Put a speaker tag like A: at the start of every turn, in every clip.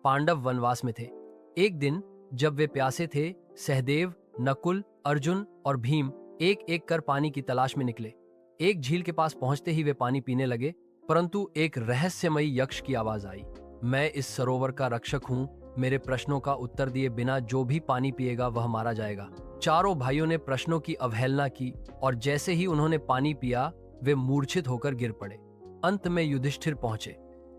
A: पांडव वनवास में थे। एक दिन जब वे प्यासे थे, सहदेव, नकुल, अर्जुन और भीम एक एक कर पानी की तलाश में निकले। एक झील के पास पहुंचते ही वे पानी पीने लगे, परंतु एक रहस्यमयी यक्ष की आवाज आई। मैं इस सरोवर का रक्षक हूँ, मेरे प्रश्नों का उत्तर दिए बिना जो भी पानी पिएगा वह मारा जाएगा। चारों भाइयों ने प्रश्नों की अवहेलना की और जैसे ही उन्होंने पानी पिया वे मूर्छित होकर गिर पड़े। अंत में युधिष्ठिर पहुंचे।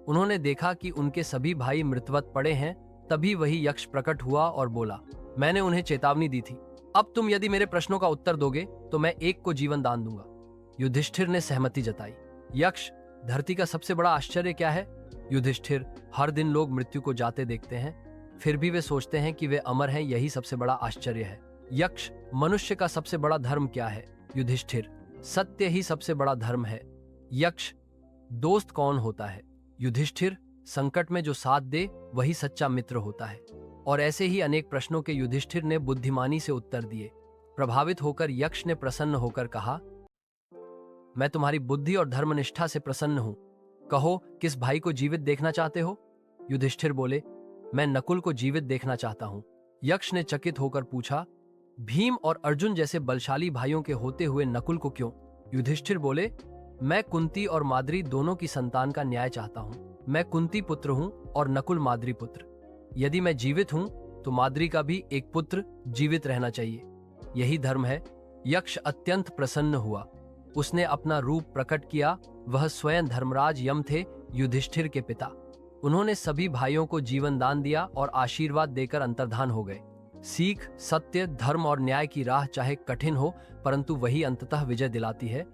A: उन्होंने देखा कि उनके सभी भाई मृतवत पड़े हैं। तभी वही यक्ष प्रकट हुआ और बोला, मैंने उन्हें चेतावनी दी थी, अब तुम यदि मेरे प्रश्नों का उत्तर दोगे तो मैं एक को जीवन दान दूंगा। युधिष्ठिर ने सहमति जताई। यक्ष, धरती का सबसे बड़ा आश्चर्य क्या है? युधिष्ठिर, हर दिन लोग मृत्यु को जाते देखते हैं, फिर भी वे सोचते हैं कि वे अमर हैं, यही सबसे बड़ा आश्चर्य है। यक्ष, मनुष्य का सबसे बड़ा धर्म क्या है? युधिष्ठिर, सत्य ही सबसे बड़ा धर्म है। यक्ष, दोस्त कौन होता है? युधिष्ठिर, संकट में जो साथ दे वही सच्चा मित्र होता है। और ऐसे ही अनेक प्रश्नों के युधिष्ठिर ने बुद्धिमानी से उत्तर दिए। प्रभावित होकर यक्ष ने प्रसन्न होकर कहा, मैं तुम्हारी बुद्धि और धर्मनिष्ठा से प्रसन्न हूं। कहो, किस भाई को जीवित देखना चाहते हो? युधिष्ठिर बोले, मैं नकुल को जीवित देखना चाहता हूं। यक्ष ने चकित होकर पूछा, भीम और अर्जुन जैसे बलशाली भाइयों के होते हुए नकुल को क्यों? युधिष्ठिर बोले, मैं कुंती और माद्री दोनों की संतान का न्याय चाहता हूं। मैं कुंती पुत्र हूं और नकुल माद्री पुत्र। यदि मैं जीवित हूं तो माद्री का भी एक पुत्र जीवित रहना चाहिए, यही धर्म है। यक्ष अत्यंत प्रसन्न हुआ। उसने अपना रूप प्रकट किया। वह स्वयं धर्मराज यम थे, युधिष्ठिर के पिता। उन्होंने सभी भाइयों को जीवन दान दिया और आशीर्वाद देकर अंतर्धान हो गए। सीख, सत्य, धर्म और न्याय की राह चाहे कठिन हो, परंतु वही अंततः विजय दिलाती है।